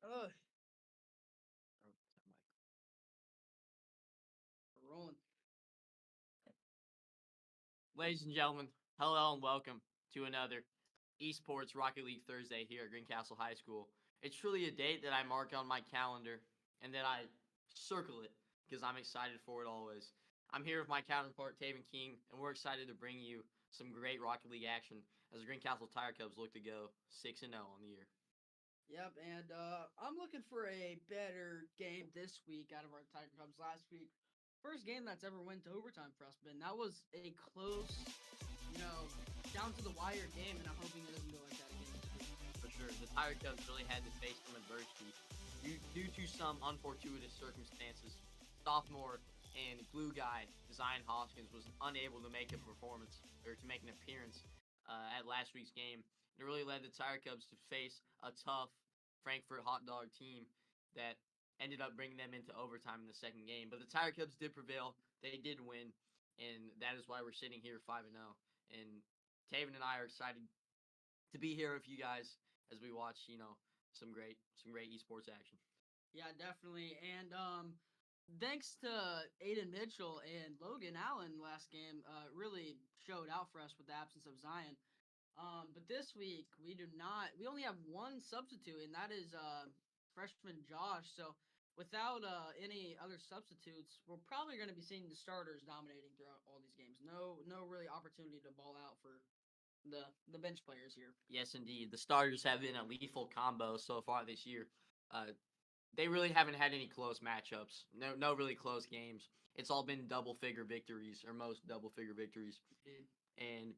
Ugh. We're rolling. Ladies and gentlemen, hello and welcome to another Esports Rocket League Thursday here at Greencastle High School. It's truly a date that I mark on my calendar and that I circle it because I'm excited for it always. I'm here with my counterpart, Taven King, and we're excited to bring you some great Rocket League action as the Greencastle Tire Cubs look to go 6-0 on the year. Yep, and I'm looking for a better game this week out of our Tiger Cubs last week. First game that's ever went to overtime for us, Ben. That was a close, you know, down to the wire game, and I'm hoping it doesn't go like that again this week. For sure, the Tire Cubs really had to face some adversity due to some unfortuitous circumstances. Sophomore and glue guy Zion Hoskins was unable to make a performance or to make an appearance at last week's game. It really led the Tire Cubs to face a tough Frankfurt hot dog team that ended up bringing them into overtime in the second game. But the Tire Cubs did prevail. They did win, and that is why we're sitting here 5-0. And Taven and I are excited to be here with you guys as we watch, some great esports action. Yeah, definitely. And thanks to Aiden Mitchell and Logan Allen last game, really showed out for us with the absence of Zion. But this week we do not. We only have one substitute, and that is freshman Josh. So without any other substitutes, we're probably going to be seeing the starters dominating throughout all these games. No really opportunity to ball out for the bench players here. Yes, indeed. The starters have been a lethal combo so far this year. They really haven't had any close matchups. No really close games. It's all been double-figure victories, or most double-figure victories. Indeed. And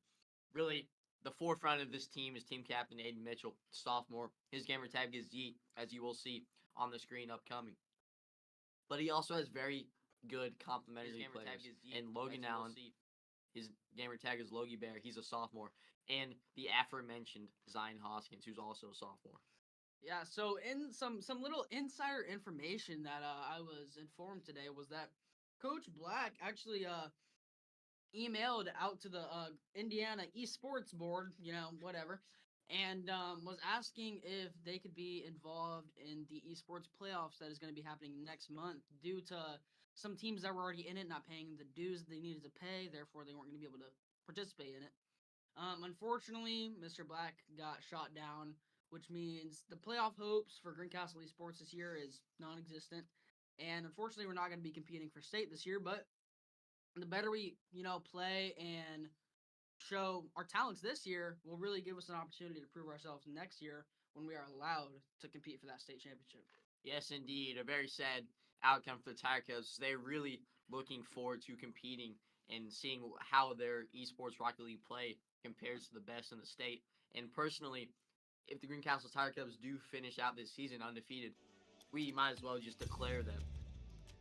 really, the forefront of this team is team captain Aiden Mitchell, sophomore. His gamer tag is Yeet, as you will see on the screen upcoming. But he also has very good complementary players. And Logan Allen, his gamer tag is Logie Bear. He's a sophomore. And the aforementioned Zion Hoskins, who's also a sophomore. Yeah, so in some little insider information that I was informed today was that Coach Black actually emailed out to the Indiana Esports Board, whatever, and was asking if they could be involved in the esports playoffs that is going to be happening next month due to some teams that were already in it not paying the dues they needed to pay, therefore they weren't going to be able to participate in it. Unfortunately, Mr. Black got shot down, which means the playoff hopes for Greencastle Esports this year is non-existent. And unfortunately, we're not going to be competing for state this year, but the better we, play and show our talents this year will really give us an opportunity to prove ourselves next year when we are allowed to compete for that state championship. Yes, indeed. A very sad outcome for the Tire Cubs. They're really looking forward to competing and seeing how their esports Rocket League play compares to the best in the state. And personally, if the Greencastle Tire Cubs do finish out this season undefeated, we might as well just declare them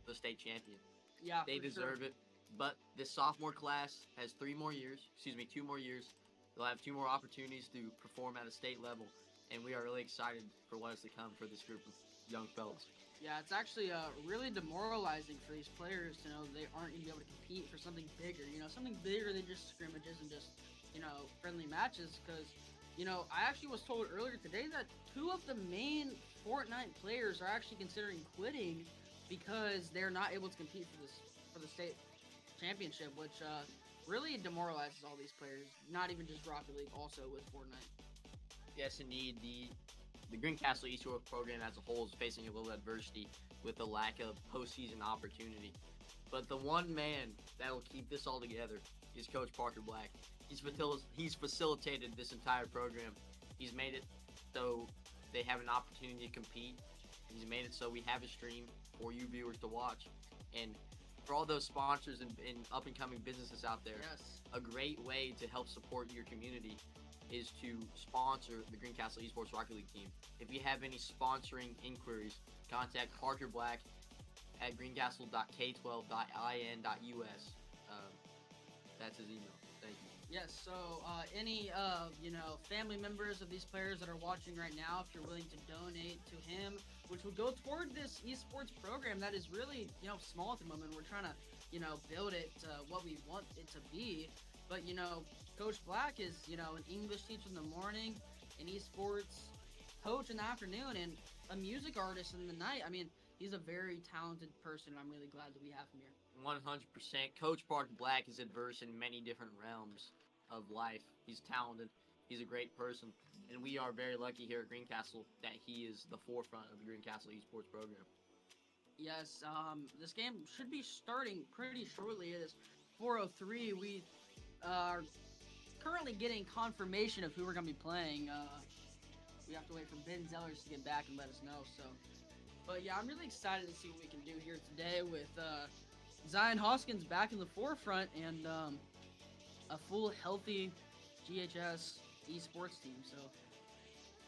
the state champion. Yeah, they deserve it. But this sophomore class has 2 more years. They'll have 2 more opportunities to perform at a state level, and we are really excited for what is to come for this group of young fellas. Yeah, it's actually really demoralizing for these players to know they aren't going to be able to compete for something bigger. Something bigger than just scrimmages and just, friendly matches. Because, I actually was told earlier today that 2 of the main Fortnite players are actually considering quitting because they're not able to compete for the state championship, which really demoralizes all these players. Not even just Rocket League, also with Fortnite. Yes, indeed. The Greencastle Esports program as a whole is facing a little adversity with the lack of postseason opportunity. But the one man that will keep this all together is Coach Parker Black. He's facilitated this entire program. He's made it so they have an opportunity to compete. He's made it so we have a stream for you viewers to watch. And for all those sponsors and up-and-coming businesses out there, yes, a great way to help support your community is to sponsor the Greencastle Esports Rocket League team. If you have any sponsoring inquiries, contact Parker Black at greencastle.k12.in.us. That's his email. Thank you. Yes, so any family members of these players that are watching right now, if you're willing to donate to him, which would go toward this esports program that is really, small at the moment. We're trying to, build it to what we want it to be. But, Coach Black is, an English teacher in the morning, an esports coach in the afternoon, and a music artist in the night. I mean, he's a very talented person. I'm really glad that we have him here. 100%. Coach Parker Black is adverse in many different realms of life. He's talented. He's a great person, and we are very lucky here at Greencastle that he is the forefront of the Greencastle esports program. Yes, this game should be starting pretty shortly. It is 4:03. We are currently getting confirmation of who we're gonna be playing. We have to wait for Ben Zellers to get back and let us know. So, but yeah, I'm really excited to see what we can do here today with Zion Hoskins back in the forefront and a full healthy GHS esports team. So,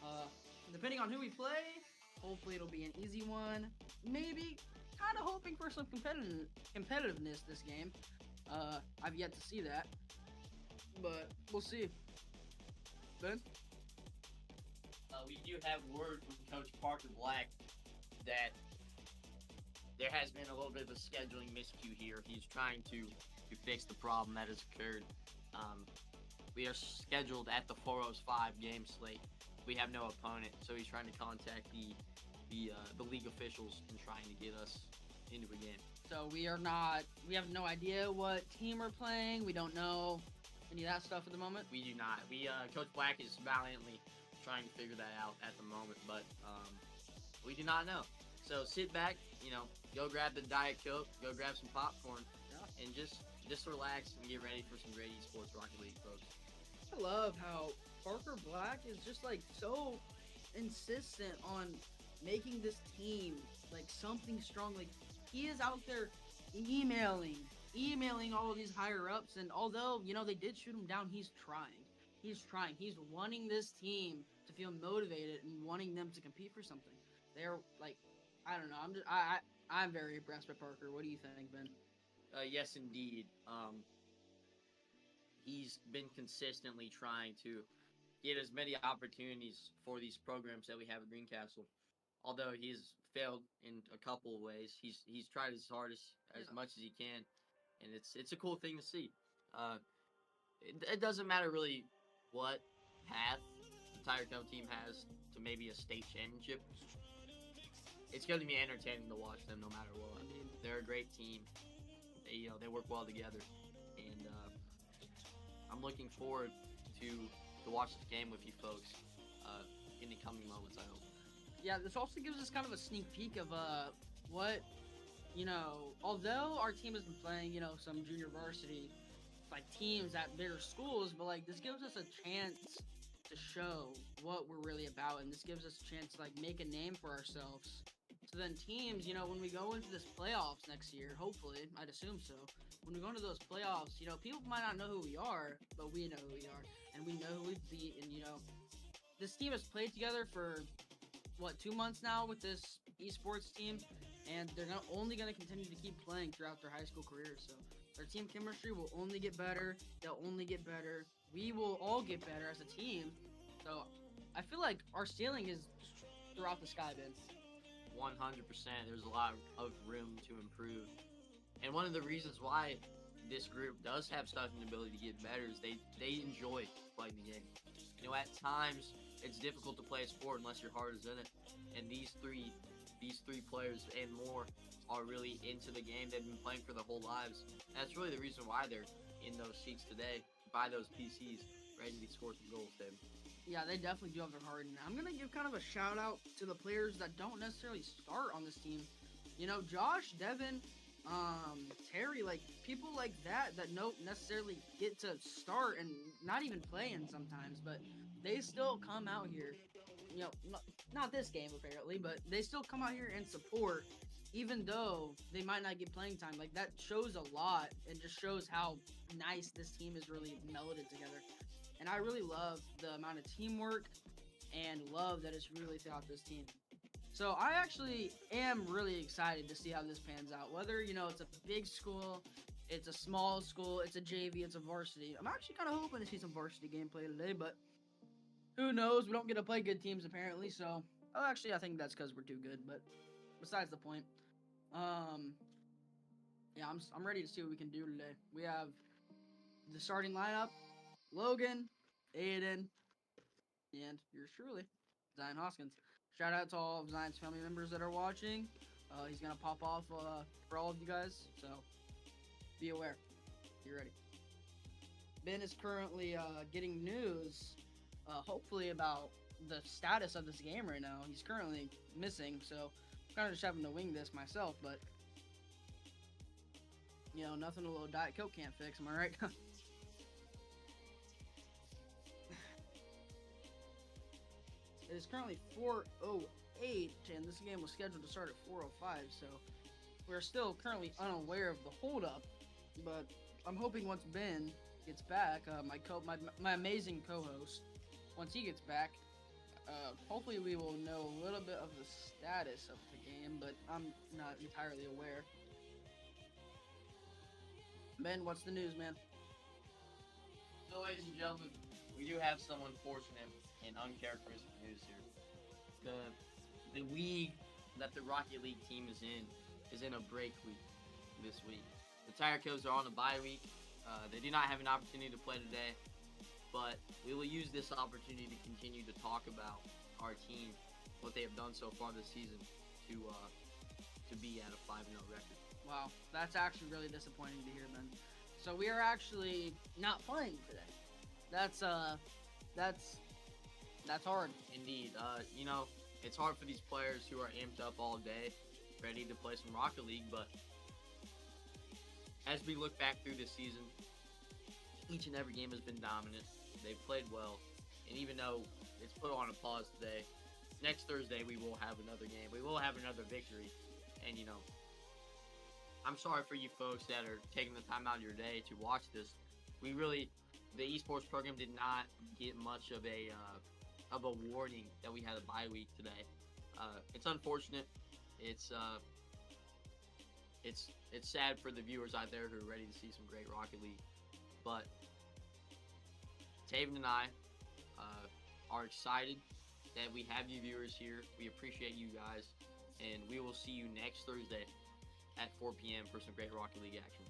uh, depending on who we play, hopefully it'll be an easy one. Maybe kind of hoping for some competitiveness this game. I've yet to see that, but we'll see. Ben? We do have word from Coach Parker Black that there has been a little bit of a scheduling miscue here. He's trying to fix the problem that has occurred. We are scheduled at the 4:05 game slate. We have no opponent, so he's trying to contact the league officials and trying to get us into a game. So we are not. We have no idea what team we're playing. We don't know any of that stuff at the moment. We do not. Coach Black is valiantly trying to figure that out at the moment, but we do not know. So sit back, go grab the Diet Coke, go grab some popcorn, and just relax and get ready for some great esports Rocket League, folks. I love how Parker Black is just like so insistent on making this team like something strong. Like he is out there emailing all of these higher ups, and although they did shoot him down, he's trying. He's trying. He's wanting this team to feel motivated and wanting them to compete for something. They're like, I don't know. I'm very impressed by Parker. What do you think, Ben? Yes, indeed. He's been consistently trying to get as many opportunities for these programs that we have at Greencastle. Although he's failed in a couple of ways, he's tried his hardest as much as he can, and it's a cool thing to see. It doesn't matter really what path the Tiger Cub team has to maybe a state championship. It's going to be entertaining to watch them no matter what. I mean, they're a great team. They work well together, and I'm looking forward to watch this game with you folks in the coming moments, I hope. Yeah, this also gives us kind of a sneak peek of what although our team has been playing some junior varsity like teams at bigger schools, but like this gives us a chance to show what we're really about, and this gives us a chance to like make a name for ourselves. So then teams, when we go into this playoffs next year, hopefully, I'd assume so. When we go into those playoffs, people might not know who we are, but we know who we are, and we know who we've beat. And this team has played together for 2 months now with this esports team, and they're only going to continue to keep playing throughout their high school careers. So their team chemistry will only get better. They'll only get better. We will all get better as a team. So I feel like our ceiling is throughout the sky, Ben. 100%. There's a lot of room to improve. And one of the reasons why this group does have such an ability to get better is they enjoy playing the game. At times it's difficult to play a sport unless your heart is in it. And these three players and more are really into the game. They've been playing for their whole lives. And that's really the reason why they're in those seats today, by those PCs, ready to score some goals, David. Yeah, they definitely do have their heart in it. I'm going to give kind of a shout out to the players that don't necessarily start on this team. Josh, Devin, Terry, like people like that don't necessarily get to start and not even playing sometimes, but they still come out here. Not this game apparently, but they still come out here and support, even though they might not get playing time. Like that shows a lot and just shows how nice this team is really melded together. And I really love the amount of teamwork and love that is really throughout this team. So I actually am really excited to see how this pans out. Whether, it's a big school, it's a small school, it's a JV, it's a varsity. I'm actually kind of hoping to see some varsity gameplay today, but who knows? We don't get to play good teams apparently, so... Oh, actually, I think that's because we're too good, but besides the point. Yeah, I'm ready to see what we can do today. We have the starting lineup. Logan, Aiden, and yours truly, Zion Hoskins. Shout out to all of Zion's family members that are watching. He's gonna pop off for all of you guys, so be aware. Be ready. Ben is currently getting news, hopefully about the status of this game right now. He's currently missing, so I'm kind of just having to wing this myself. But nothing a little Diet Coke can't fix. Am I right? It is currently 4:08, and this game was scheduled to start at 4:05. So we're still currently unaware of the holdup, but I'm hoping once Ben gets back, my amazing co-host, once he gets back, hopefully we will know a little bit of the status of the game, but I'm not entirely aware. Ben, what's the news, man? So, ladies and gentlemen, we do have some unfortunate and uncharacteristic news here. The league that the Rocket League team is in a break week this week. The Tiger Cubs are on a bye week. They do not have an opportunity to play today, but we will use this opportunity to continue to talk about our team, what they have done so far this season, to be at a 5-0 record. Wow, that's actually really disappointing to hear, man. So we are actually not playing today. That's hard. Indeed. It's hard for these players who are amped up all day, ready to play some Rocket League, but as we look back through this season, each and every game has been dominant. They've played well, and even though it's put on a pause today, next Thursday we will have another game. We will have another victory, and I'm sorry for you folks that are taking the time out of your day to watch this. The esports program did not get much of a warning that we had a bye week today. It's unfortunate. It's sad for the viewers out there who are ready to see some great Rocket League. But Taven and I are excited that we have you viewers here. We appreciate you guys, and we will see you next Thursday at 4 p.m. for some great Rocket League action.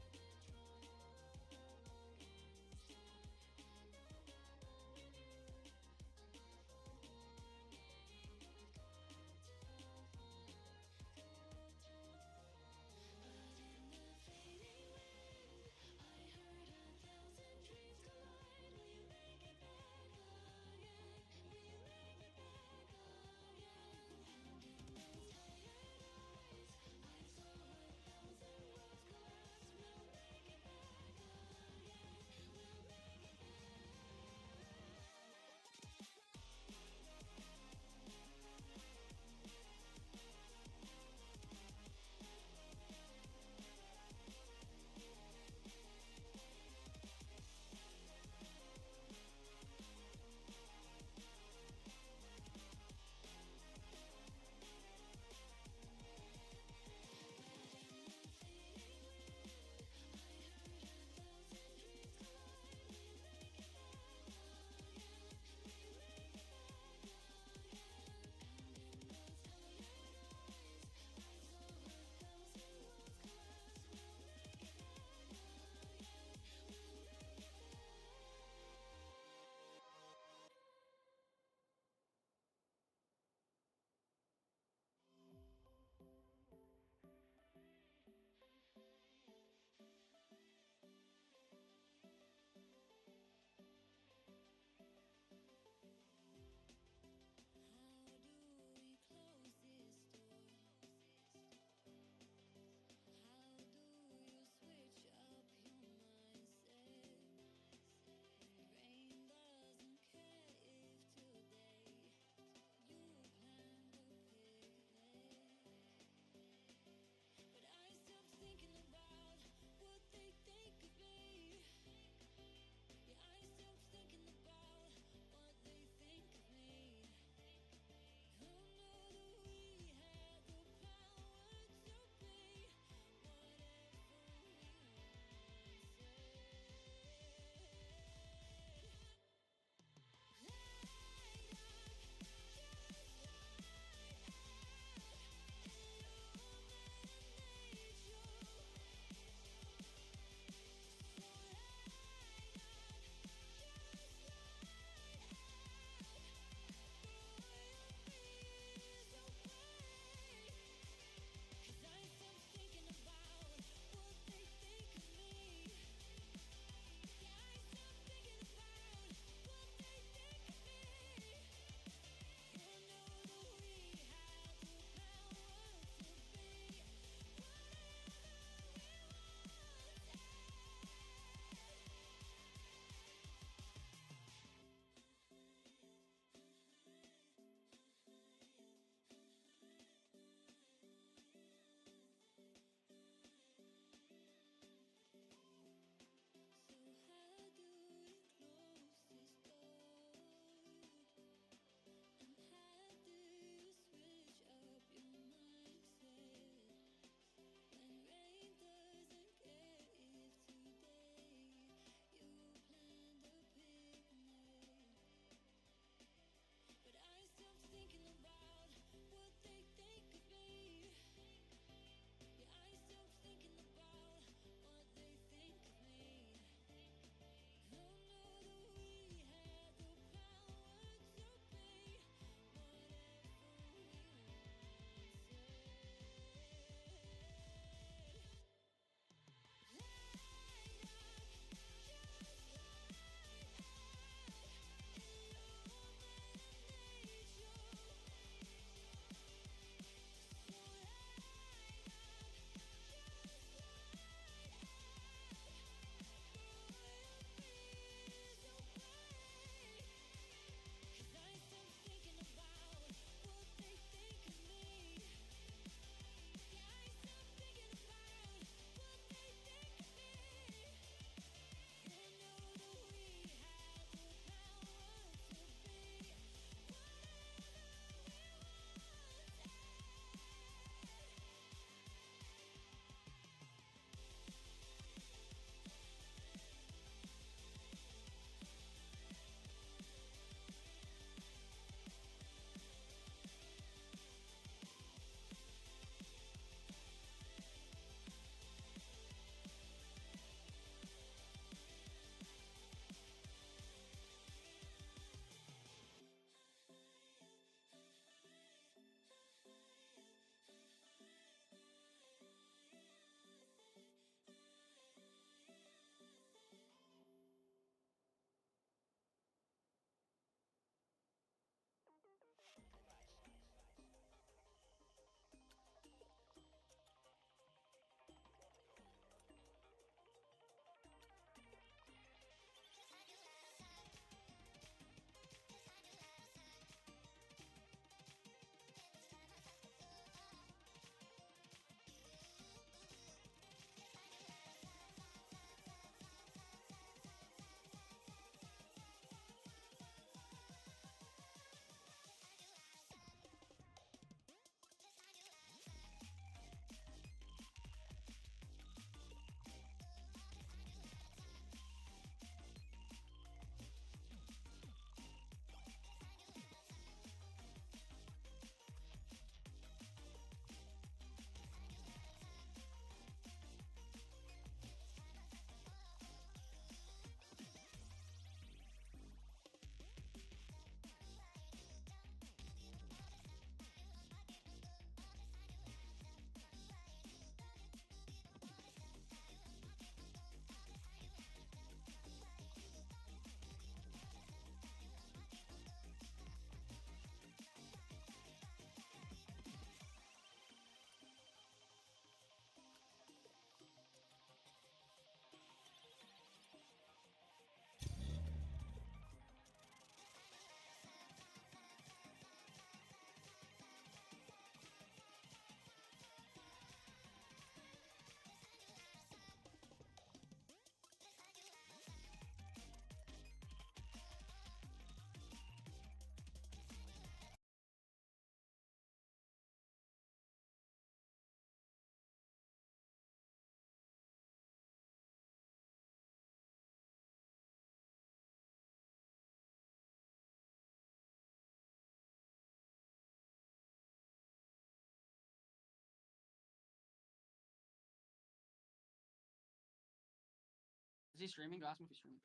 Is he streaming? Go ask him if he's streaming.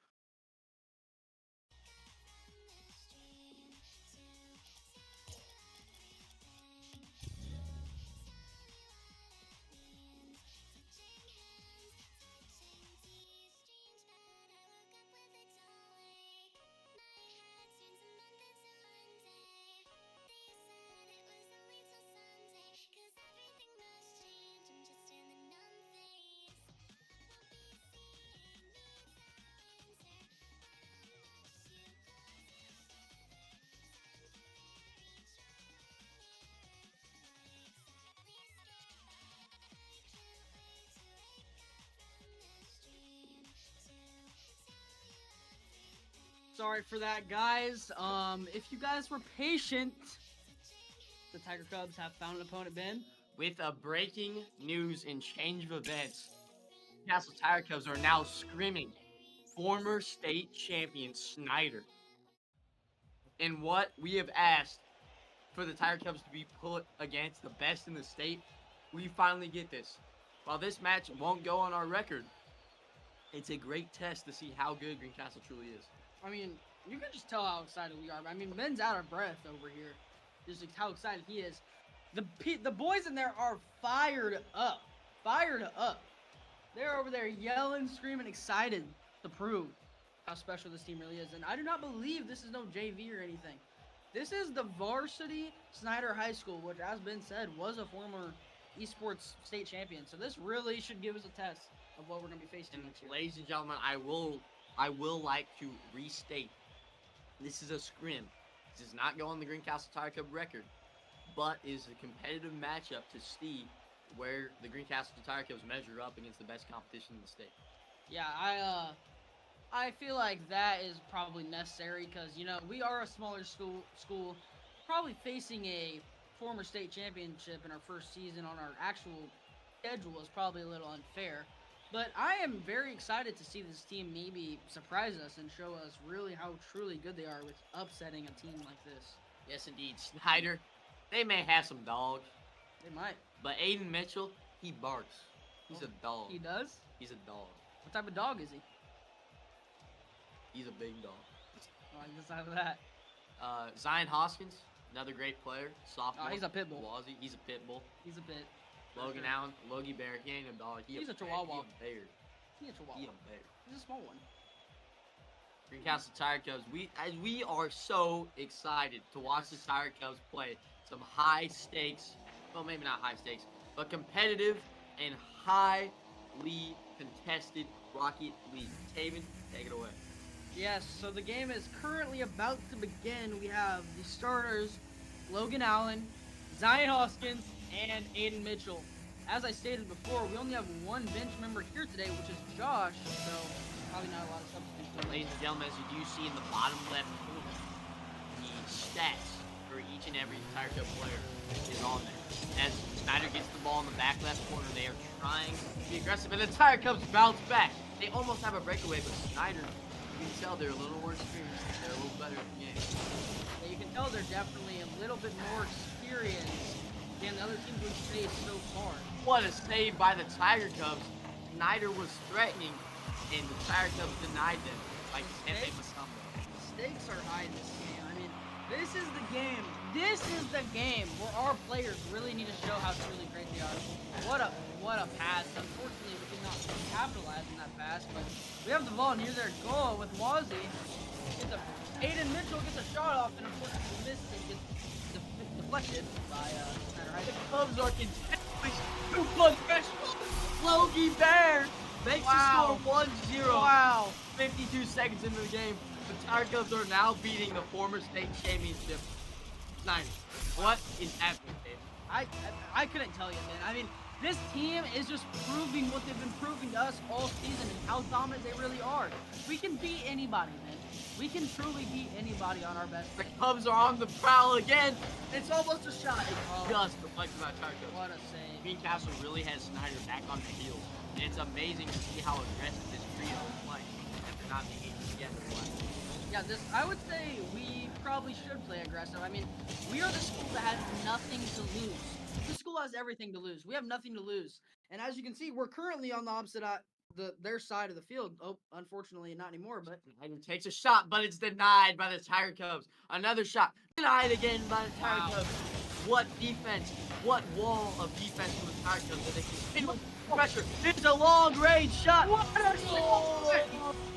Sorry for that, guys. If you guys were patient, the Tiger Cubs have found an opponent, Ben. With a breaking news and change of events, Castle Tiger Cubs are now scrimming former state champion Snider. And what we have asked for the Tiger Cubs to be put against the best in the state, we finally get this. While this match won't go on our record, it's a great test to see how good Greencastle truly is. I mean, you can just tell how excited we are. I mean, Ben's out of breath over here. Just how excited he is. The boys in there are fired up. Fired up. They're over there yelling, screaming, excited to prove how special this team really is. And I do not believe this is no JV or anything. This is the varsity Snider High School, which, as Ben said, was a former esports state champion. So this really should give us a test of what we're going to be facing next year. Ladies and gentlemen, I will like to restate, this is a scrim. This does not go on the Greencastle Tiger Cub record, but is a competitive matchup to see where the Greencastle Tiger Cubs measure up against the best competition in the state. Yeah, I feel like that is probably necessary because, you know, we are a smaller school, probably facing a former state championship in our first season on our actual schedule is probably a little unfair. But I am very excited to see this team maybe surprise us and show us really how truly good they are with upsetting a team like this. Yes, indeed. Snider, they may have some dogs. They might. But Aiden Mitchell, he barks. He's a dog. He does? He's a dog. What type of dog is he? He's a big dog. Oh, I guess I have that. Zion Hoskins, another great player. Sophomore. Oh, he's a pit bull. Wazzy, he's a pit bull. He's a pit. Logan Allen, Logie Bear, he ain't a dog. He's a chihuahua. He a bear. He's a chihuahua. He a bear. He's a small one. Greencastle Tiger Cubs, we are so excited to watch the Tiger Cubs play some high stakes, well maybe not high stakes, but competitive and highly contested Rocket League. Taven, take it away. Yes, so the game is currently about to begin. We have the starters, Logan Allen, Zion Hoskins, and Aiden Mitchell. As I stated before, we only have one bench member here today, which is Josh, so probably not a lot of substitutes. Ladies and gentlemen, as you do see in the bottom left corner, the stats for each and every Tiger Cub player is on there. As Snider gets the ball in the back left corner, they are trying to be aggressive, and the Tiger Cubs bounce back. They almost have a breakaway, but Snider, you can tell they're a little more experienced. They're a little better at the game. Yeah, you can tell they're definitely a little bit more experienced than the other teams we've faced so far. What a save by the Tiger Cubs. Snider was threatening, and the Tiger Cubs denied them. Like, can't make a comeback. Stakes are high in this game. I mean, this is the game. This is the game where our players really need to show how truly great they are. What a pass. Unfortunately, we did not capitalize on that pass, but we have the ball near their goal with Wazzy. Aiden Mitchell gets a shot off, and unfortunately missed and gets deflected by Snider High. The Cubs are continually super special. Logie Bear makes the score 1-0. Wow. 52 seconds into the game. The Tiger Cubs are now beating the former state championship. Nice. What is happening, Dave? I couldn't tell you, man. I mean, this team is just proving what they've been proving to us all season and how dominant they really are. We can beat anybody, man. We can truly beat anybody on our best The day. Cubs are on the prowl again. It's almost a shot. It's just deflected by Tiger Cubs. What a save. Greencastle really has Snider back on the heels. And it's amazing to see how aggressive this trio is playing after not being able to get the play. Yeah, I would say we probably should play aggressive. I mean, we are the school that has nothing to lose. This school has everything to lose. We have nothing to lose. And as you can see, we're currently on the opposite their side of the field. Oh, unfortunately, not anymore. But Snider takes a shot, but it's denied by the Tiger Cubs. Another shot, denied again by the Tiger Wow. Cubs. What defense? What wall of defense from the Tiger Cubs that they continue pressure? It's a long range shot. what a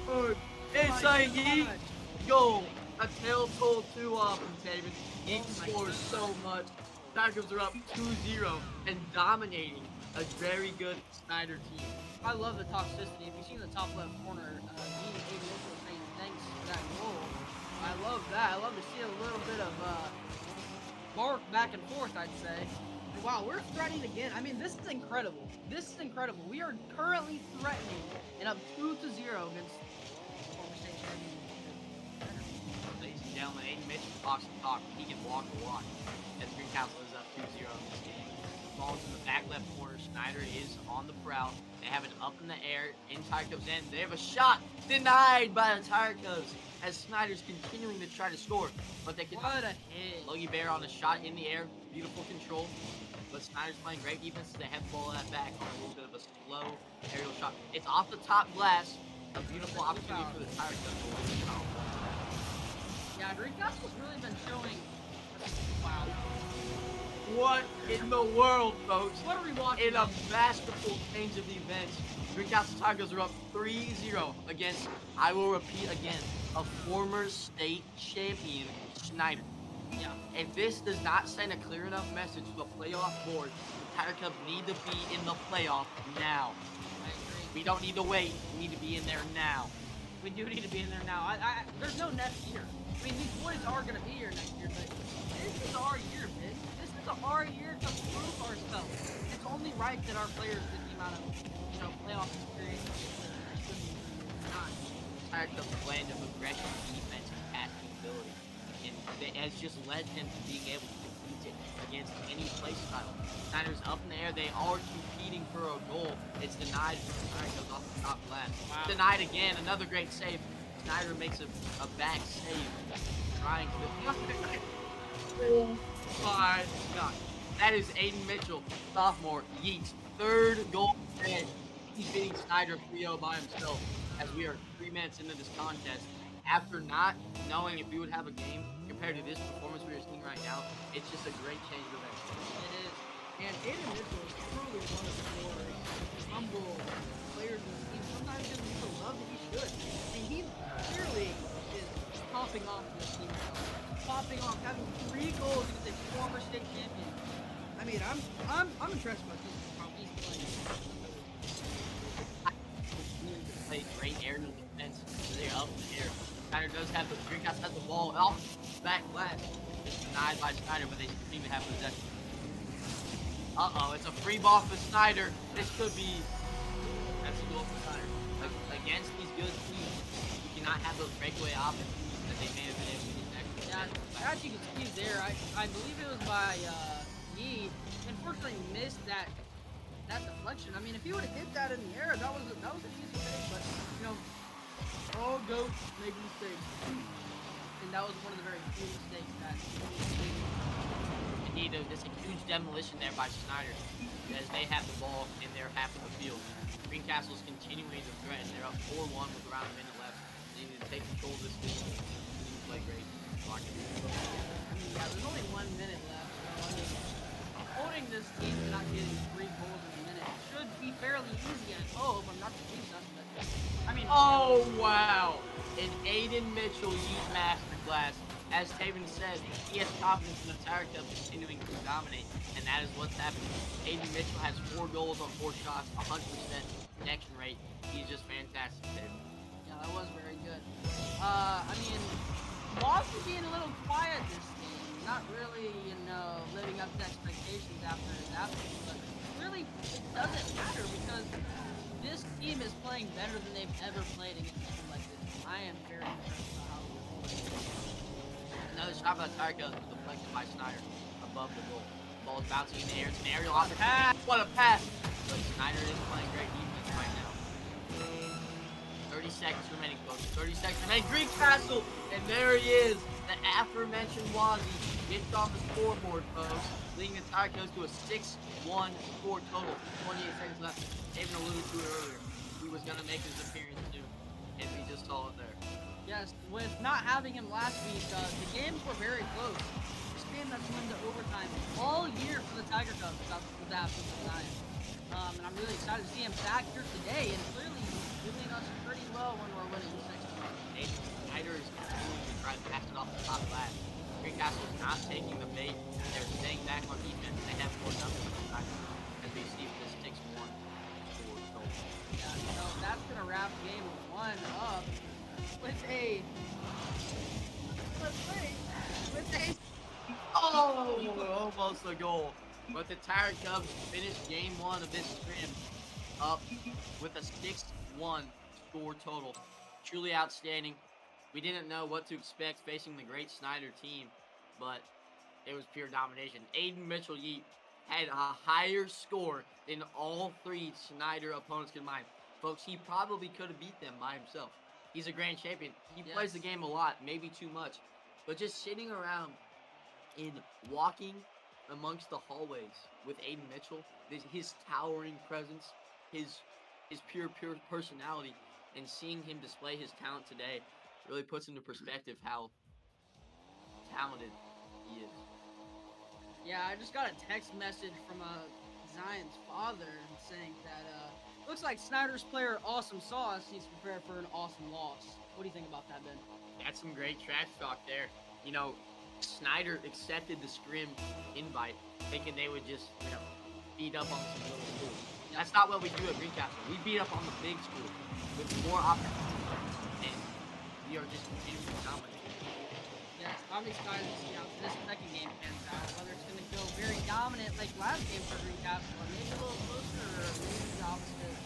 Oh, it's my a Yeet God. goal. A tail toll too often, Taven. Yeet Oh my scores so much. Tiger Cubs are up 2-0 and dominating a very good Snider team. I love the toxicity. If you see in the top left corner, me and Aiden Mitchell saying thanks for that goal. I love that. I love to see a little bit of bark back and forth, I'd say. And wow, we're threatening again. I mean, this is incredible. This is incredible. We are currently threatening and up 2-0 against former state champion. Ladies and gentlemen, Aiden Mitchell talks and talk. He can walk the walk. As Greencastle is up 2-0 in this game. Ball's in the back left corner. Snider is on the prowl. They have it up in the air. In Tiger Cubs end. They have a shot denied by the Tiger Cubs as Snider's continuing to try to score. But they can. What a hit. Logie Bear on a shot in the air. Beautiful control. But Snider's playing great defense. They have the ball at back on a little bit of a slow aerial shot. It's off the top glass. A beautiful opportunity for the Tiger Cubs to win the foul. Yeah, Greencastle's really been showing. Wow. What in the world, folks? What are we watching? In a basketball change of events, Greencastle Tigers are up 3-0 against, I will repeat again, a former state champion, Snider. Yeah. And this does not send a clear enough message to the playoff board. The Tiger Cubs need to be in the playoff now. I agree. We don't need to wait. We need to be in there now. We do need to be in there now. There's no next year. I mean, these boys are going to be here next year, but this is our year, man. This is our year to prove ourselves. It's only right that our players get the amount of, playoff experience. Tiger Cubs blend of aggression, defense, and passing ability. And it has just led them to being able to compete it against any play style. Snider's up in the air. They are competing for a goal. It's denied from Tiger Cubs off the top glass. Wow. Denied again. Another great save. Snider makes a back save. Trying to... Oh my God. That is Aiden Mitchell, sophomore, Yeats. Third goal today. He's beating Snider 3-0 by himself as we are 3 minutes into this contest. After not knowing if we would have a game compared to this performance we are seeing right now, it's just a great change of events. It is. And Aiden Mitchell is truly one of the more humble players in this team. Sometimes he doesn't get the love that he should. And he clearly is popping off this team. Popping off, having 3 goals against a former state champion. I mean, I'm impressed by how he's playing. Play great aerial defense. They're up in the air. Snider does have the Greencastle has the ball off back left. It's denied by Snider, but they seem to have possession. It's a free ball for Snider. This could be that's a goal for Snider. Against these good teams, you cannot have those breakaway offenses that they may have been able to do next. Yeah, as you can see there, I believe it was by Yee. Unfortunately, missed that deflection. I mean, if he would have hit that in the air, that was an easy save. But all goats make mistakes, and that was one of the very few mistakes that. Indeed, there's a huge demolition there by Snider as they have the ball in their half of the field. Greencastle's continuing to threaten. They're up 4-1 with around a minute left. They need to take control of this game. They need to play great. Yeah, there's only 1 minute left. So, I mean, holding this team to not getting 3 goals in a minute should be fairly easy at home. I'm not the police but I mean. Oh, wow. An Aiden Mitchell Yeet masterclass. As Taven said, he has confidence in the Tiger Cubs continuing to dominate, and that is what's happening. Aiden Mitchell has 4 goals on 4 shots, 100% connection rate. He's just fantastic, Taven. Yeah, that was very good. I mean, Boston being a little quiet this game, not really, living up to expectations after his absence, but really, it doesn't matter because this team is playing better than they've ever played against a team like this. I am very impressed by how we're playing. Another shot by the Tiger Cubs deflected by Snider above the goal. Ball is bouncing in the air. It's an aerial opportunity. What a pass! But Snider is playing great defense right now. 30 seconds remaining, folks. 30 seconds remaining. Greencastle! And there he is, the aforementioned Wazzy. gets on the scoreboard, folks, leading the Tiger Cubs to a 6-1 score total. 28 seconds left. David alluded to it earlier. He was going to make his appearance soon, and we just saw it there. Yes, with not having him last week, the games were very close. This game that's went to overtime all year for the Tiger Cubs without Zion. And I'm really excited to see him back here today, and clearly he's doing us pretty well when we're winning this next game. Snider is continuing to try to pass it off the top last. Greencastle is not taking the bait. They're staying back on defense. They have more numbers as we see this 6-1 score total. Yeah, so that's going to wrap game one up with a almost a goal. But the Tiger Cubs finished game one of this scrim up with a 6-1 score total. Truly outstanding. We didn't know what to expect facing the great Snider team, but it was pure domination. Aiden Mitchell-Yeat had a higher score than all three Snider opponents combined. Folks, he probably could have beat them by himself. He's a grand champion. He plays the game a lot, maybe too much. But just sitting around and walking amongst the hallways with Aiden Mitchell, his towering presence, his pure personality, and seeing him display his talent today really puts into perspective how talented he is. Yeah, I just got a text message from Zion's father saying that looks like Snider's player Awesome Sauce needs to prepare for an awesome loss. What do you think about that, Ben? That's some great trash talk there. You know, Snider accepted the scrim invite, thinking they would just, beat up on some little school. That's not what we do at Greencastle. We beat up on the big school with more opportunities, and we are just continuing to dominate. Yes, I'm excited to see how this second game pans out. Whether it's going to go very dominant like last game for Greencastle, or maybe a little closer, or maybe the opposite,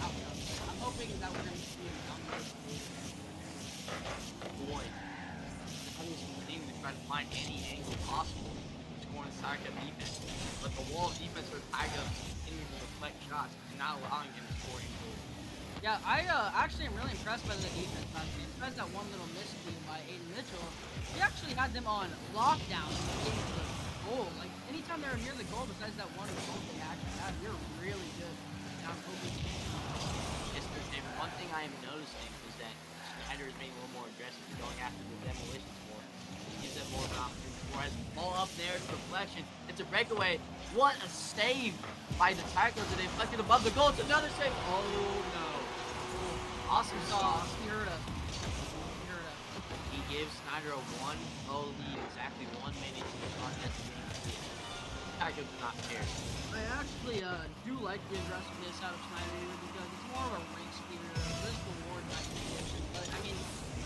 outcome. I'm hoping that we're going to see a dominant. Boy, I was continuing to try to find any angle possible to score in Tiger Cub defense, but the wall of defense for Tiger Cubs continuing to deflect shots and not allowing him to score any goals. Yeah, I actually am really impressed by the defense last game. Besides that one little miscue by Aiden Mitchell, he actually had them on lockdown in the game for the goal. Like, anytime they were near the goal, besides that one goal they actually had, we were really good. And I'm hoping to yes, David, one thing I am noticing is that Snider is being a little more aggressive and going after the demolitions more. It gives them more of an opportunity. Whereas ball up there, deflection. It's a breakaway. What a save by the Tigers that they deflected above the goal. It's another save. Oh, no. Awesome sauce. He heard us. He gives Snider a 1-0 lead, exactly 1 minute on this game. Tigers do not care. I actually do like the aggressiveness out of Snider here because it's more of a race speeder, risk reward type situation. But I mean,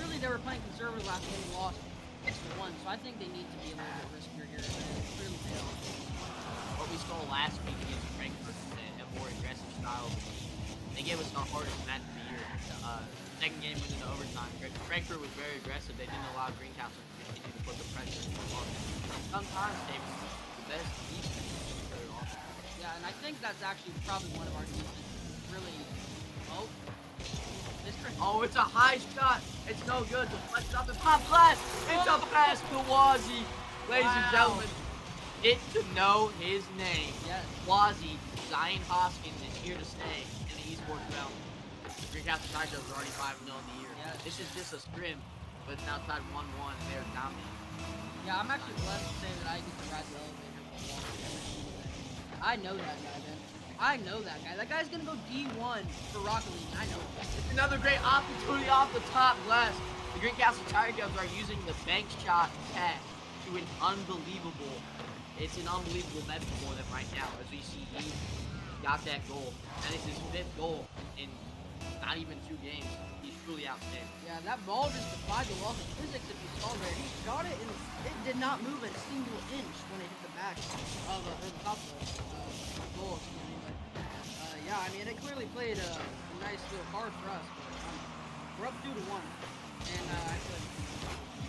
really they were playing conservative last game and lost 6-1, so I think they need to be a little bit riskier here. And clearly they are. What we saw last week against Frankfurt, a more aggressive style of the team. They gave us our hardest match of the year. Second game went into overtime. Frankfurt was very aggressive. They didn't allow Greencastle to continue to put the pressure on them. Sometimes they were the best defense very often. Yeah, and I think that's actually probably one of our defenses really. Oh, it's a high shot. It's no good. Deflected off the top glass. It's a pass to Wazzy. Ladies and gentlemen, get to know his name. Yes. Wazzy, Zion Hoskins is here to stay in the esports realm. Greencastle Tigers are already 5-0 in the year. Yes. This is just a scrim, but it's outside 1-1 and they're dominant. Yeah, I'm actually blessed to say that I get to ride the elevator with Walker. I know that guy, man. I know that guy. That guy's gonna go D1 for Rocket League. I know that. It's another great opportunity off the top glass. The Greencastle Tiger Cubs are using the bank shot tag to an unbelievable method for them right now. As we see, he got that goal. That is his 5th goal in not even 2 games. He's truly outstanding. Yeah, that ball just defied the laws of physics if you saw there. He shot it and it did not move a single inch when it hit the back of the top of the goal. Yeah, I mean, it clearly played a nice little card for us. But, we're up 2-1. And I feel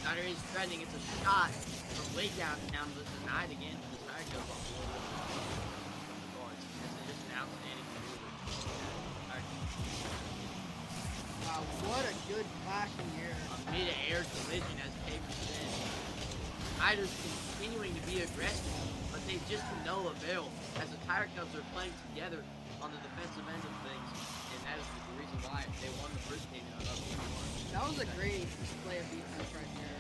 Snider is threatening. It's a shot from way downtown, but denied again. The Snider goes off the wall. It's just an outstanding maneuver. Wow, what a good flashing here. A mid-air collision, as Tabor said. Snider's continuing to be aggressive, but they just to no avail as the Tiger Cubs are playing together on the defensive end of things, and that is the reason why they won the first game of Game 1. That was a great display of defense right there.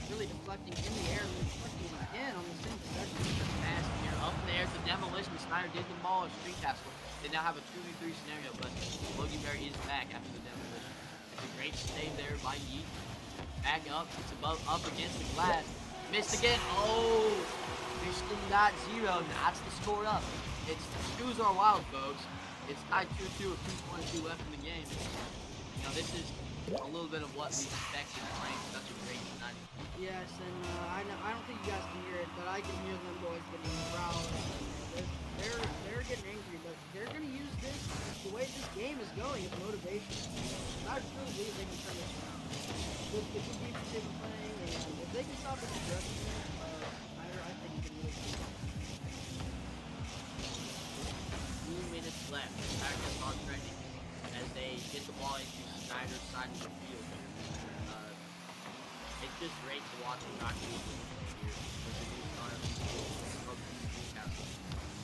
Really deflecting in the air and deflecting again on the same possession. Pass here, up there to demolition. Snider did the ball at Street Castle. They now have a 2v3 scenario, but Logie Berry is back after the demolition. It's a great save there by Yeet. Back up, it's up against the glass. Missed again. Oh, Michigan got 0. That's the score up. It's shoes are wild, folks. It's tied 2-2 with 2:22 left in the game. Now this is a little bit of what we expected playing such a great night. Yes, and I don't think you guys can hear it, but I can hear them boys getting growled. They're getting angry, but they're going to use this, the way this game is going, as motivation. I truly believe they can turn this around. With the good defense they've been playing, and if they can stop this aggression, I think you can really see it. 2 minutes left. Tigers are trending as they get the ball into Snider's side of the field. It's just great to watch them not lose here with the new start of Newcastle.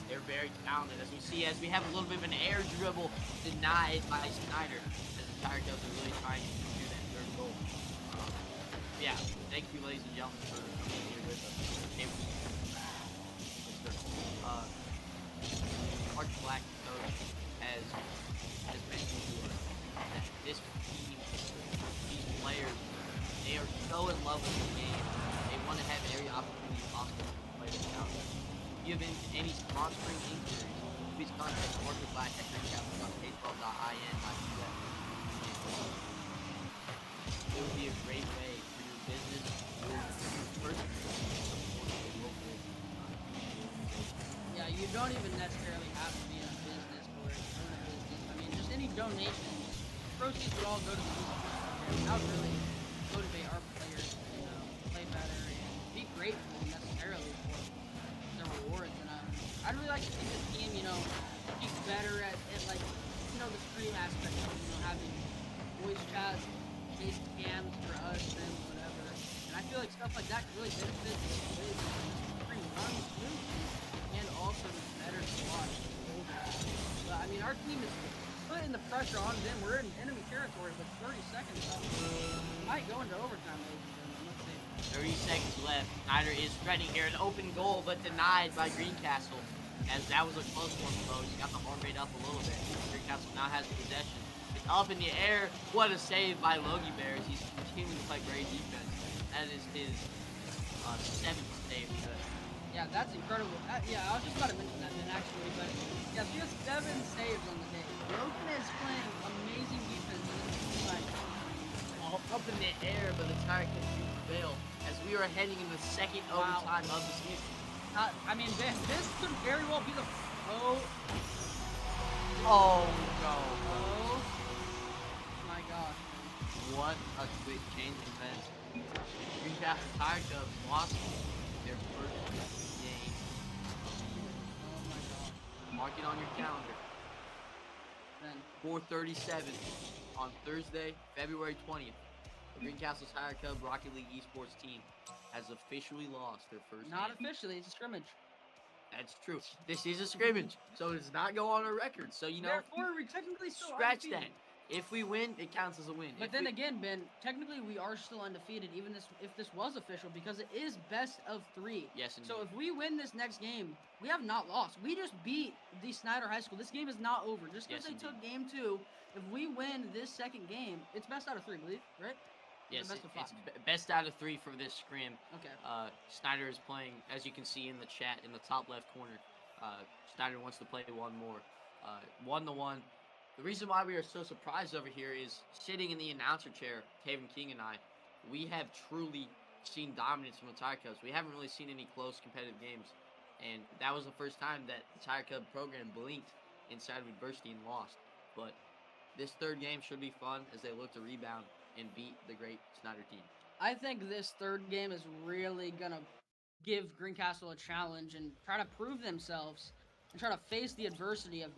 They're very talented, as we see, as we have a little bit of an air dribble denied by Snider, as the Tiger Cubs are really trying to do that third goal. Yeah, thank you, ladies and gentlemen, for being here with us. Mark Black coach has mentioned to us that this team, these players, they are so in love with the game. They want to have every opportunity possible to play this out. If you have any sponsoring inquiries, please contact Market Black at greencastle.baseball.in. It would be a great way for your business or your person to support the local Yeah, you don't even necessarily have to be in a business or own a business. I mean, just any donations, proceeds would all go to the youth. That would really motivate our players to, play better and be grateful necessarily for their rewards. And I'd really like to see this team, be better at like, the stream aspect of having voice chats, face cams for us and whatever. And I feel like stuff like that could really benefit the players and run smoothly and also be better to watch. But I mean, our team is putting the pressure on them. We're in enemy territory with 30 seconds left. Might go into overtime, ladies and gentlemen. Let's see. 30 seconds left. Snider is threatening here. An open goal, but denied by Greencastle. As that was a close one, folks. Got the heart rate up a little bit. Greencastle now has possession. It's up in the air. What a save by Logie Bears. He's continuing to play great defense. That is his 7th save today. Yeah, that's incredible. Yeah, I was just about to mention that then, actually. But yeah, he has 7 saves on the day. Logan is playing amazing defense in this time. All up in the air, but the Tiger Cubs do prevail as we are heading in the second overtime of the season. I mean, this could very well be the. Oh no! Oh my gosh! What a quick change in events. Greencastle Tiger Cubs lost their first game. Oh my god! Mark it on your calendar. Then 4:37 on Thursday, February 20th. The Greencastle Tiger Cub Rocket League Esports team has officially lost their first Not game. officially, it's a scrimmage. That's true. This is a scrimmage, so it does not go on our record. So, Therefore, we technically still scratch undefeated. that. If we win, it counts as a win. But then again, Ben, technically we are still undefeated, even if this was official, because it is best of 3. Yes, indeed. So if we win this next game, we have not lost. We just beat the Snider High School. This game is not over. Just because Yes, they took game 2, if we win this second game, it's best out of 3, believe, right? Yes, best of 5. it's best out of 3 for this scrim. Okay. Snider is playing, as you can see in the chat in the top left corner. Snider wants to play one more. 1-1. The reason why we are so surprised over here is sitting in the announcer chair, Taven King and I, we have truly seen dominance from the Tiger Cubs. We haven't really seen any close competitive games. And that was the first time that the Tiger Cub program blinked inside of adversity and lost. But this third game should be fun as they look to rebound and beat the great Snider team. I think this third game is really going to give Greencastle a challenge and try to prove themselves and try to face the adversity of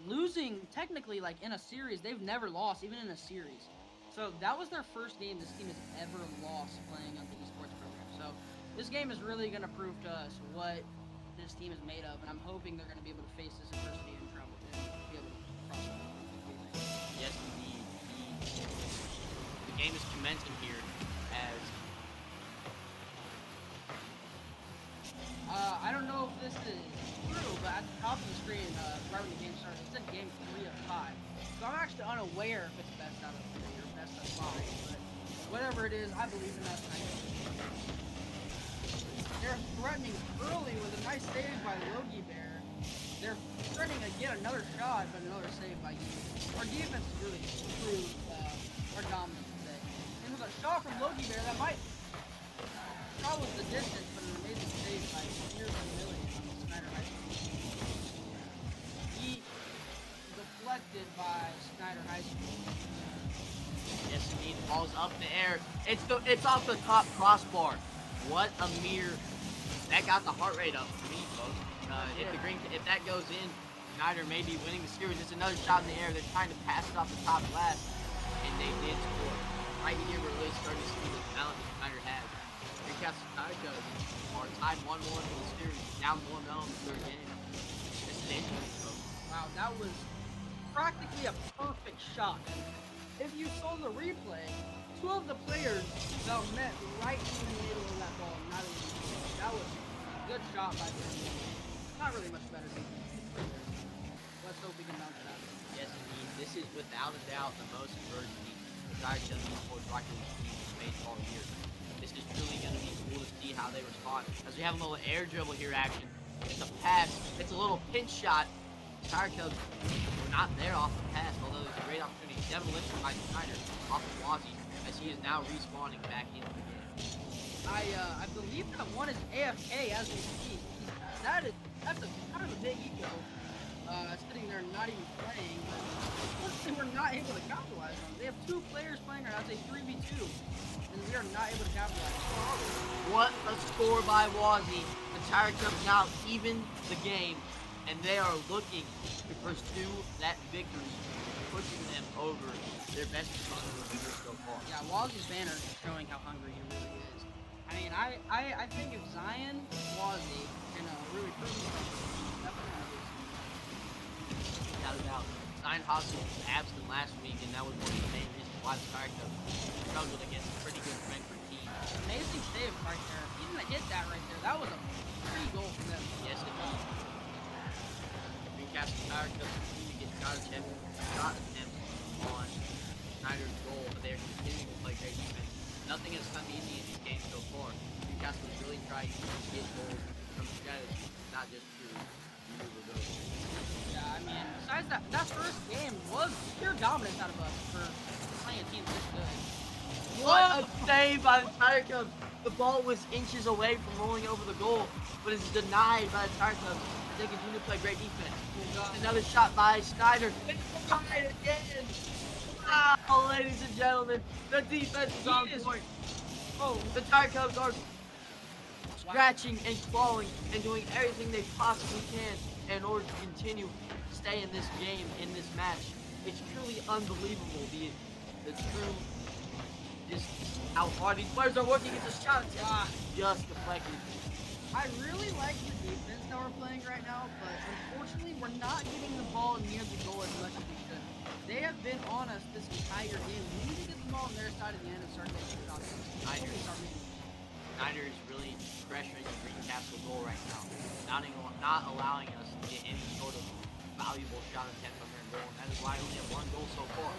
losing technically like in a series. They've never lost, even in a series. So that was their first game this team has ever lost playing on the esports program. So this game is really going to prove to us what this team is made of, and I'm hoping they're going to be able to face this adversity and trouble and be able to cross it. Yes, indeed. The game is commencing here as I don't know if this is true, but at the top of the screen, right when the game started, it said game 3 of 5. So I'm actually unaware if it's best out of 3 or best out of 5, but whatever it is, I believe in that. They're threatening early with a nice save by Logie Bear. They're threatening again another shot, but another save by you. Our defense has really proved our dominance today. And with a shot from Logie Bear, that might travel the distance, but an amazing save by nearly Million on the Snider High School. He deflected by Snider High School. yes, indeed. The ball's up in the air. It's off the top crossbar. What a mere. That got the heart rate up for me, folks. If that goes in, Snider may be winning the series. It's another shot in the air. They're trying to pass it off the top glass, and they did score. Right here, we're really starting to see the talent that Snider has. Newcastle Tigers are tied 1-1 in the series, down 1-0 in the third game. This is dangerous, folks. Wow, that was practically a perfect shot. If you saw the replay, two of the players got met right in the middle of that ball. Not even that was a good shot by them. Not really much better defense. Let's hope we can bounce it out. Yes, indeed. This is without a doubt the most emergency Tigers Esports Rocket League team in baseball year. This is really going to be cool to see how they respond. As we have a little air dribble here action. It's a pass. It's a little pinch shot. Tiger Cubs were not there off the pass, although there's a great opportunity. Demolition by Snider off of Wazzy, as he is now respawning back into the game. I believe that one is AFK as we speak. That's kind of a big ego. Sitting there not even playing, but unfortunately we're not able to capitalize on it. They have two players playing right now. It's a 3v2, and we are not able to capitalize. What a score by Wazzy. The Tiger Cubs now even the game, and they are looking to pursue that victory, pushing them over their best opponent of the year so far. Yeah, Wazzy's banner is showing how hungry he really is. I mean, I think if Zion, Wazzy, can really prove himself, definitely going to lose. Without a doubt. Zion Hoskins was absent last week, and that was one of the main reasons why the Tiger Cubs struggled against a pretty good Frankfurt team. Amazing save right there. Even to hit that right there, that was a free goal for them. Yes, it was. Newcastle Tiger Cubs continue to get shot attempts on Snyder's goal, but they're continuing to play great defense. Nothing has come easy in these games so far. Newcastle is really trying to get goals from the strategy, not just through maneuverability. Yeah, I mean, besides that first game was pure dominance out of us for playing a team this good. What a save by the Tiger Cubs! The ball was inches away from rolling over the goal, but it's denied by the Tiger Cubs. They continue to play great defense. Another shot by Snider. It's denied again! Wow, ladies and gentlemen, the defense is on point. Oh, the Tiger Cubs are scratching and clawing and doing everything they possibly can in order to continue to stay in this game, in this match. It's truly unbelievable, the true, just how hard these players are working. It's a shot, just deflected. I really like the defense that we're playing right now, but unfortunately we're not getting the ball near the goal as much as we should. They have been on us this entire game. We need to get the ball on their side at the end and start making shots. Snider is really pressuring the Greencastle goal right now, not allowing us to get any sort of valuable shot attempt on their goal, and that is why I only have one goal so far.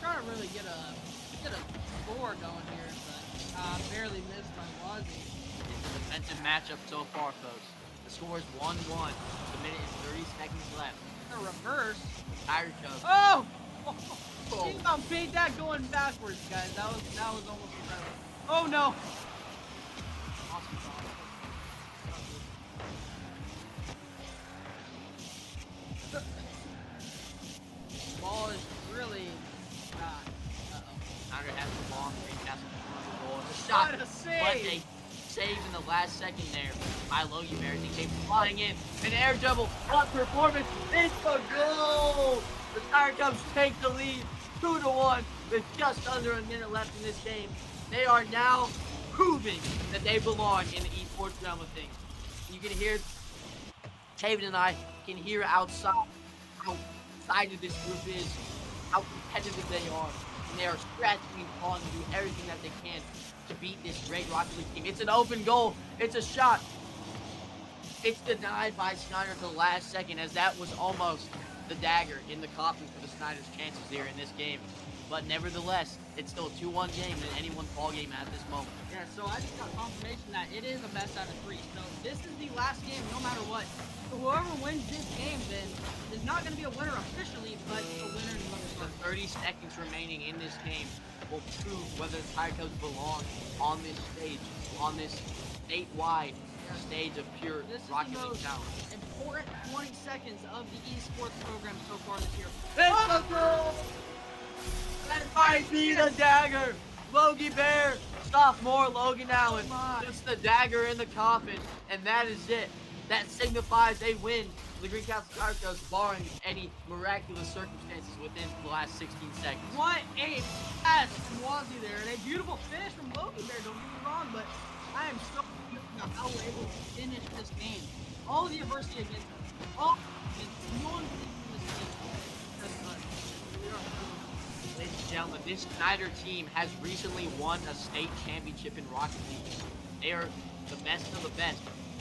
Trying to really get a score going here, but barely missed by Wazzy. It's a defensive matchup so far, folks. The score is 1-1. With a minute and 30 seconds left. A reverse. Tiger Cubs. Oh! See how big that going backwards, guys. That was almost incredible. Oh no! Awesome shot. Ball is really Snider has the ball. Greencastle on the goal. The shot. What a save! What a save in the last second there by Logie Bear. He came flying in. An air double. What performance. It's a goal! The Tiger Cubs take the lead 2-1 with just under a minute left in this game. They are now proving that they belong in the esports realm of things. You can hear Taven and I can hear outside how excited this group is, how competitive they are, and they are scratching and clawing to do everything that they can to beat this great Rocket League team. It's an open goal. It's a shot. It's denied by Snider at the last second, as that was almost the dagger in the coffin for the Snider's chances here in this game. But nevertheless, it's still a 2-1 game in anyone's ball game at this moment. Yeah, so I just got confirmation that it is a best out of 3. So this is the last game, no matter what. So whoever wins this game, then, is not going to be a winner officially, but a winner in The the 30 seconds remaining in this game will prove whether the Tiger Cubs belong on this stage, on this statewide stage of pure This is Rocket the League most talent. important 20 seconds of the esports program so far this year. It's a goal! That might be the dagger! Logie Bear, sophomore Logan Allen, puts the dagger in the coffin, and that is it. That signifies they win the Green Castle Tiger Cubs, barring any miraculous circumstances within the last 16 seconds. What a pass from Wazzy there, and a beautiful finish from Logan there, don't get me wrong, but I am so about how we're able to finish this game. All the adversity against us, all against no one in this game. Ladies and gentlemen, this Snider team has recently won a state championship in Rocket League. They are the best of the best.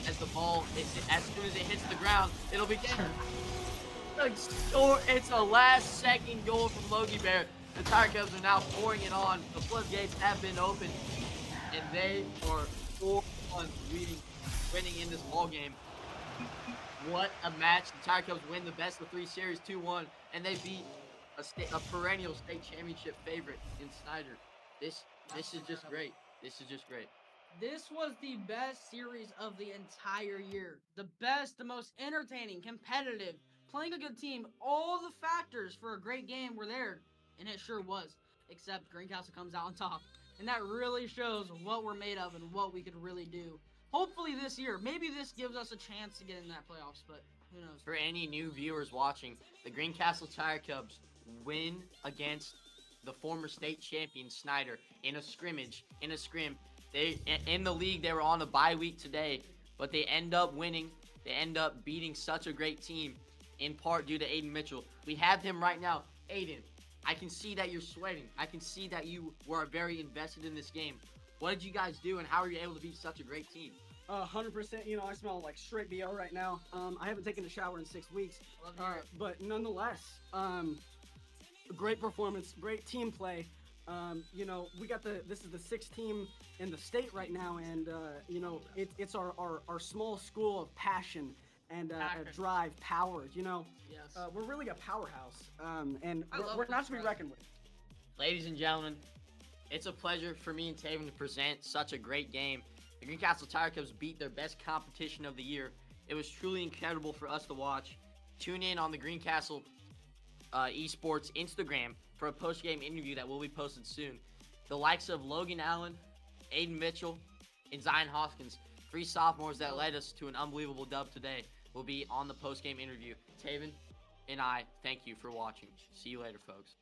As the ball, as soon as it hits the ground, it'll be it's a last-second goal from Logie Bear. The Tiger Cubs are now pouring it on. The floodgates have been opened, and they are 4-1 winning in this ball game. What a match! The Tiger Cubs win the best of 3 series 2-1, and they beat a perennial state championship favorite in Snider. This is just great. This is just great. This was the best series of the entire year. The best, the most entertaining, competitive, playing a good team. All the factors for a great game were there, and it sure was. Except Greencastle comes out on top. And that really shows what we're made of and what we could really do. Hopefully this year, maybe this gives us a chance to get in that playoffs, but who knows. For any new viewers watching, the Greencastle Tiger Cubs win against the former state champion Snider in a scrimmage, in a scrim. They in the league, they were on a bye week today, but they end up winning. They end up beating such a great team, in part due to Aiden Mitchell. We have him right now. Aiden, I can see that you're sweating. I can see that you were very invested in this game. What did you guys do, and how are you able to beat such a great team? 100%. You know, I smell like straight BO right now. I haven't taken a shower in 6 weeks. But nonetheless, great performance, great team play. You know, we got this is the 6th team in the state right now, and you know, it's our small school of passion and drive, power. You know, Yes. we're really a powerhouse, and I love we're not this to be drive. reckoned with. Ladies and gentlemen, it's a pleasure for me and Taven to present such a great game. The Greencastle Tiger Cubs beat their best competition of the year. It was truly incredible for us to watch. Tune in on the Greencastle Esports Instagram for a post-game interview that will be posted soon. The likes of Logan Allen, Aiden Mitchell, and Zion Hoskins, 3 sophomores that led us to an unbelievable dub today, will be on the post-game interview. Taven and I thank you for watching. See you later, folks.